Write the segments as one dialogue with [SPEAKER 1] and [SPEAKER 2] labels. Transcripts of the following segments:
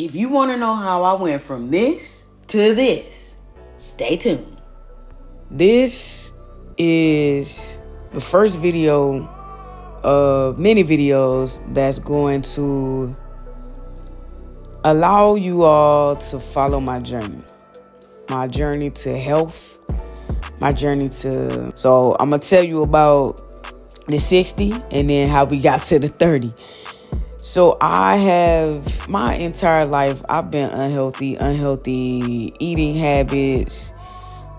[SPEAKER 1] If you want to know how I went from this to this, stay tuned. This is the first video of many videos that's going to allow you all to follow my journey to health, my journey to... So I'm going to tell you about the 60 and then how we got to the 30. So I have, my entire life, I've been unhealthy eating habits,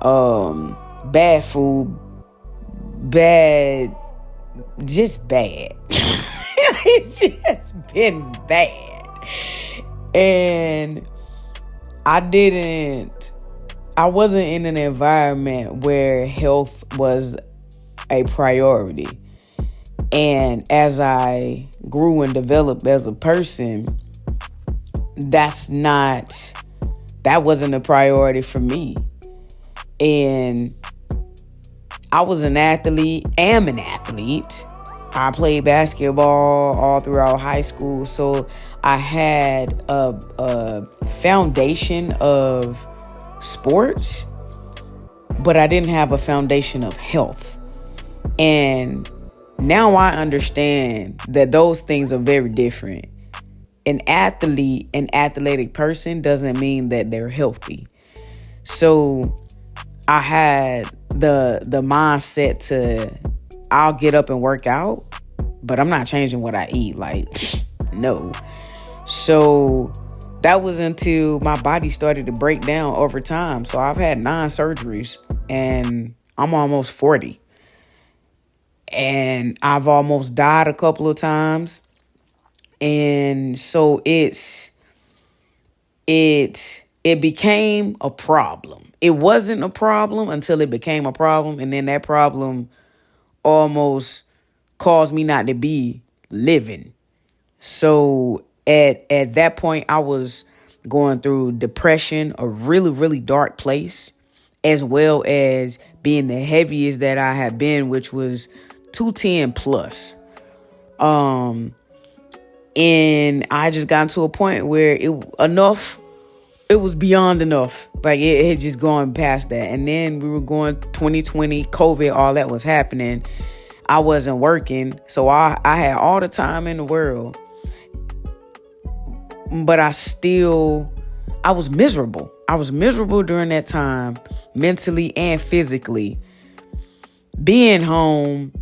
[SPEAKER 1] bad food, just bad. It's just been bad. And I wasn't in an environment where health was a priority. And as I grew and developed as a person, that wasn't a priority for me. And I was am an athlete. I played basketball all throughout high school. So I had a foundation of sports, but I didn't have a foundation of health. And now I understand that those things are very different. An athletic person doesn't mean that they're healthy. So I had the mindset to, I'll get up and work out, but I'm not changing what I eat. Like, no. So that was until my body started to break down over time. So I've had 9 surgeries and I'm almost 40. And I've almost died a couple of times. And so it became a problem. It wasn't a problem until it became a problem. And then that problem almost caused me not to be living. So at that point, I was going through depression, a really, really dark place, as well as being the heaviest that I had been, which was 210 plus. And I just got to a point where it was beyond enough. Like it had just gone past that. And then we were going 2020, COVID, all that was happening. I wasn't working. So I had all the time in the world. But I was miserable. I was miserable during that time, mentally and physically. Being home,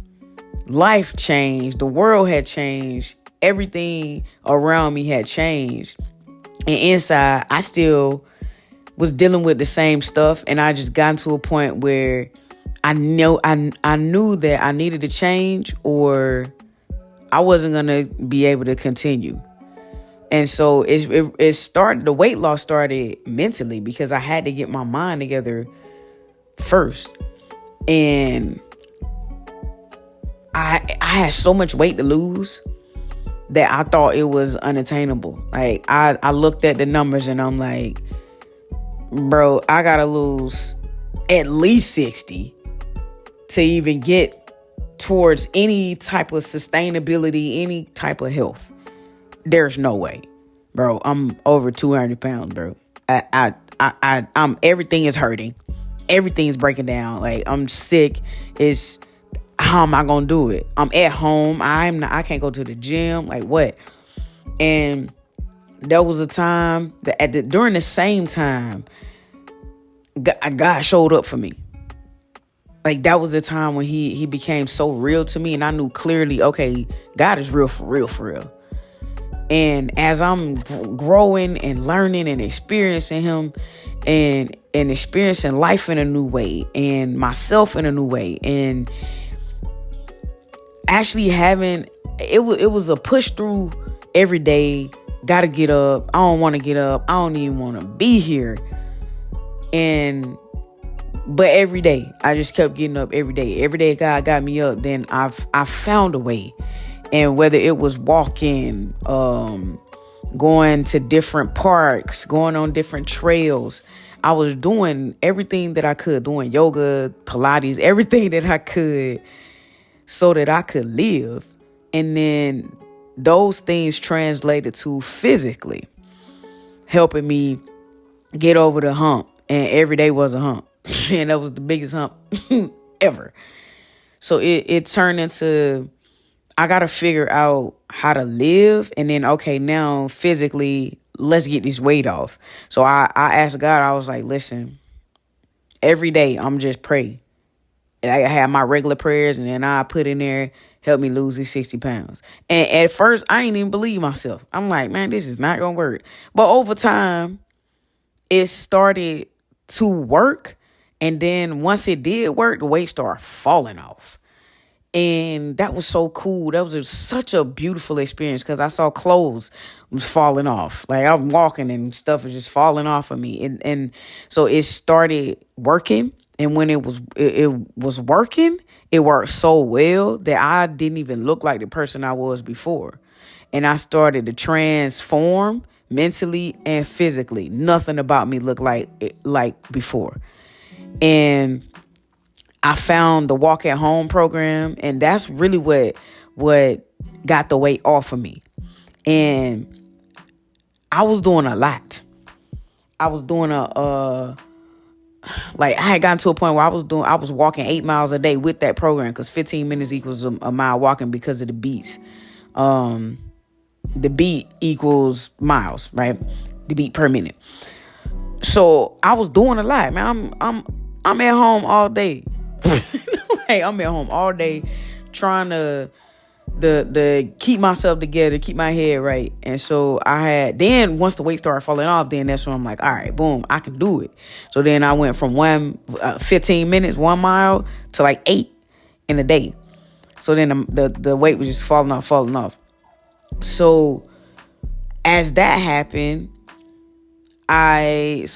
[SPEAKER 1] life changed. The world had changed. Everything around me had changed. And inside, I still was dealing with the same stuff. And I just got to a point where I knew that I needed to change or I wasn't going to be able to continue. And so it started, the weight loss started mentally because I had to get my mind together first. And I had so much weight to lose that I thought it was unattainable. Like I looked at the numbers and I'm like, bro, I gotta lose at least 60 to even get towards any type of sustainability, any type of health. There's no way, bro. I'm over 200 pounds, bro. I'm everything is hurting. Everything's breaking down. Like I'm sick. How am I gonna do it? I'm at home. I can't go to the gym. Like what? And there was a time that during the same time, God showed up for me. Like that was the time when he became so real to me, and I knew clearly, okay, God is real for real, for real. And as I'm growing and learning and experiencing him and experiencing life in a new way and myself in a new way and actually it was a push through every day. Gotta get up. I don't want to get up. I don't even want to be here. But every day I just kept getting up every day. Every day God got me up. Then I found a way. And whether it was walking, going to different parks, going on different trails, I was doing everything that I could, doing yoga, Pilates, everything that I could so that I could live. And then those things translated to physically. helping me get over the hump. And every day was a hump. And that was the biggest hump ever. So it turned into, I got to figure out how to live. And then, okay, now physically, let's get this weight off. So I asked God, I was like, listen, every day I'm just pray. I have my regular prayers, and then I put in there, help me lose these 60 pounds. And at first, I ain't even believe myself. I'm like, man, this is not going to work. But over time, it started to work. And then once it did work, the weight started falling off. And that was so cool. That was such a beautiful experience because I saw clothes was falling off. Like I'm walking and stuff was just falling off of me. And so it started working. And when it was working, it worked so well that I didn't even look like the person I was before. And I started to transform mentally and physically. Nothing about me looked like before. And I found the walk at home program, and that's really what got the weight off of me. And I was doing a lot. I was doing I had gotten to a point where I was walking 8 miles a day with that program, because 15 minutes equals a mile walking because of the beats. The beat equals miles, right? The beat per minute. So I was doing a lot, man. I'm at home all day. Like I'm at home all day trying to keep myself together, keep my head right. And so then once the weight started falling off, then that's when I'm like, all right, boom, I can do it. So then I went from 15 minutes, 1 mile to like 8 in a day. So then the weight was just falling off. So as that happened, I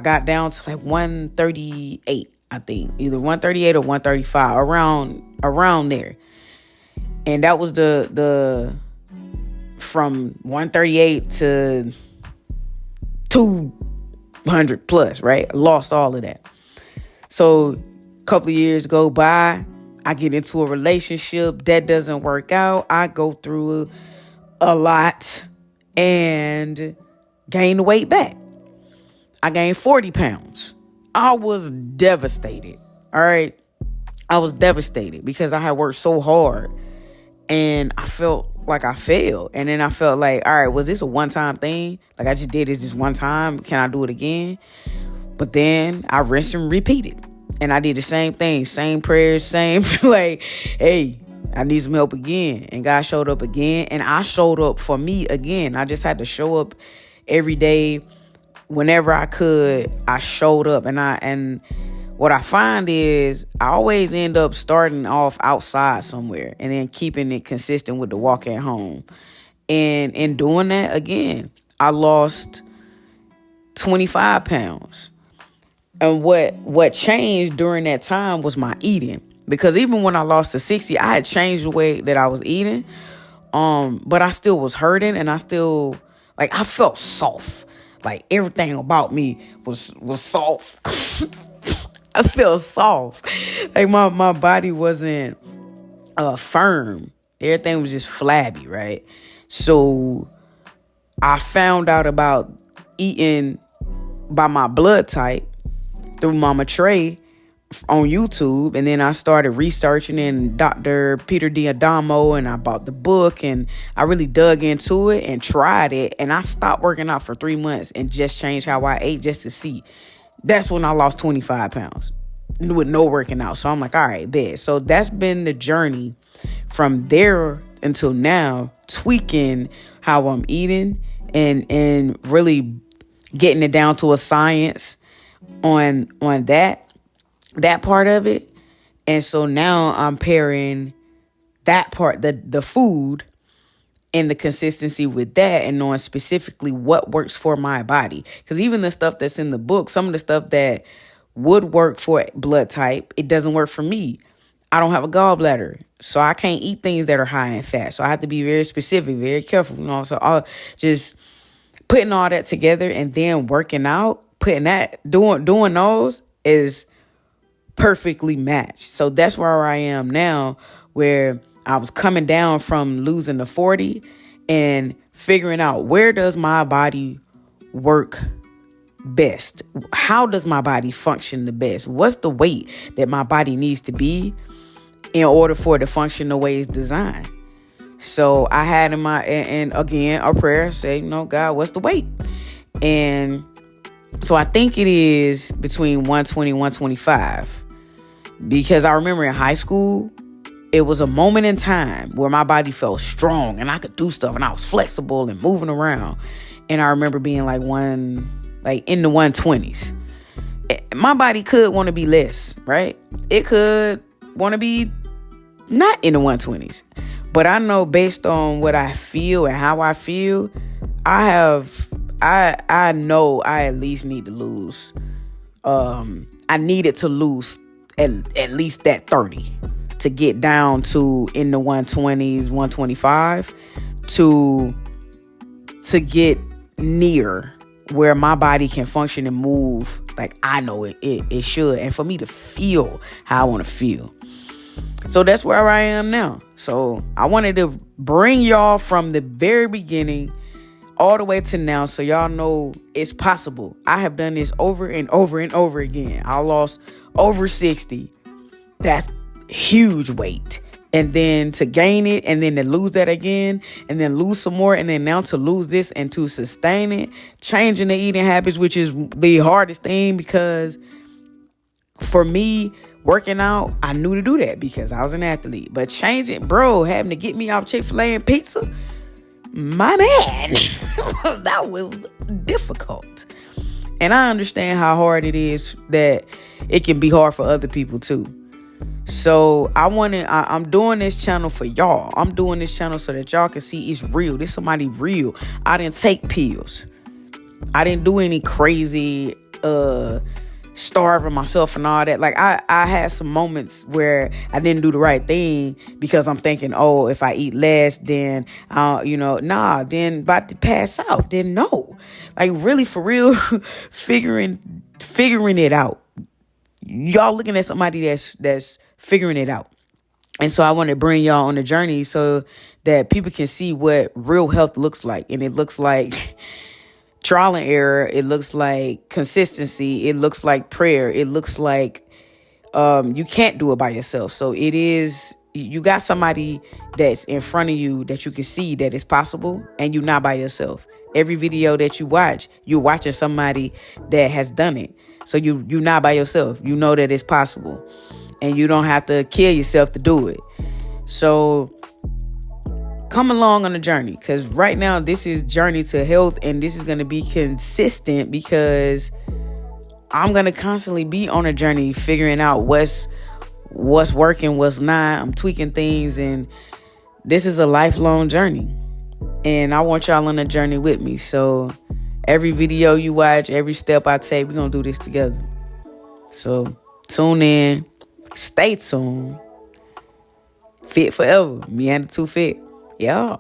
[SPEAKER 1] got down to like 138, I think, either 138 or 135, around there. And that was the from 138 to 200 plus, right? I lost all of that. So a couple of years go by, I get into a relationship that doesn't work out. I go through a lot and gain the weight back. I gained 40 pounds. I was devastated. All right. I was devastated because I had worked so hard and I felt like I failed. And then I felt like, all right, was this a one-time thing? Like I just did this just one time. Can I do it again? But then I rinsed and repeated. And I did the same thing, same prayers, same like, hey, I need some help again. And God showed up again. And I showed up for me again. I just had to show up every day. Whenever I could, I showed up. And what I find is I always end up starting off outside somewhere and then keeping it consistent with the walk at home. And in doing that, again, I lost 25 pounds. And what changed during that time was my eating. Because even when I lost to 60, I had changed the way that I was eating. But I still was hurting, and I still, like, I felt soft. Like everything about me was soft. I felt soft. Like my body wasn't firm. Everything was just flabby, right? So I found out about eating by my blood type through Mama Trey on YouTube, and then I started researching in Dr. Peter D'Adamo, and I bought the book, and I really dug into it and tried it, and I stopped working out for 3 months and just changed how I ate just to see. That's when I lost 25 pounds with no working out. So I'm like, all right, bet. So that's been the journey from there until now, tweaking how I'm eating and really getting it down to a science on that part of it. And so now I'm pairing that part, the food and the consistency with that, and knowing specifically what works for my body. Because even the stuff that's in the book, some of the stuff that would work for blood type, it doesn't work for me. I don't have a gallbladder, so I can't eat things that are high in fat. So I have to be very specific, very careful, So I'll just putting all that together and then working out, doing those is perfectly matched. So that's where I am now, where I was coming down from losing the 40 and figuring out, where does my body work best? How does my body function the best? What's the weight that my body needs to be in order for it to function the way it's designed? So I had in my, and again, a prayer, say, God, what's the weight? And so I think it is between 120, 125, because I remember in high school, it was a moment in time where my body felt strong and I could do stuff and I was flexible and moving around. And I remember being like in the 120s. My body could want to be less, right? It could want to be not in the 120s. But I know based on what I feel and how I feel, I know I at least need to lose. I needed to lose at least that 30 to get down to in the 120s, 125 to get near where my body can function and move like I know it should, and for me to feel how I want to feel. So that's where I am now. So I wanted to bring y'all from the very beginning all the way to now, so y'all know it's possible. I have done this over and over and over again. I lost over 60. That's huge weight. And then to gain it, and then to lose that again, and then lose some more, and then now to lose this and to sustain it, changing the eating habits, which is the hardest thing, because for me, working out, I knew to do that because I was an athlete. But changing, having to get me off Chick-fil-A and pizza, my man, that was difficult. And I understand how hard it is, that it can be hard for other people too. So I'm doing this channel for y'all. I'm doing this channel so that y'all can see it's real. This somebody real. I didn't take pills. I didn't do any crazy starving myself and all that. Like I had some moments where I didn't do the right thing because I'm thinking, oh, if I eat less, then then about to pass out. Then no. Like really for real, figuring it out. Y'all looking at somebody that's figuring it out. And so I want to bring y'all on the journey so that people can see what real health looks like. And it looks like trial and error. It looks like consistency. It looks like prayer. It looks like you can't do it by yourself. So it is, you got somebody that's in front of you that you can see that it's possible, and you're not by yourself. Every video that you watch, you're watching somebody that has done it. So you're not by yourself. You know that it's possible. And you don't have to kill yourself to do it. So come along on the journey, because right now this is journey to health, and this is going to be consistent because I'm going to constantly be on a journey figuring out what's working, what's not. I'm tweaking things, and this is a lifelong journey. And I want y'all on the journey with me. So every video you watch, every step I take, we're going to do this together. So tune in. Stay tuned. Fit forever. Me and the 2 Fit. Yeah.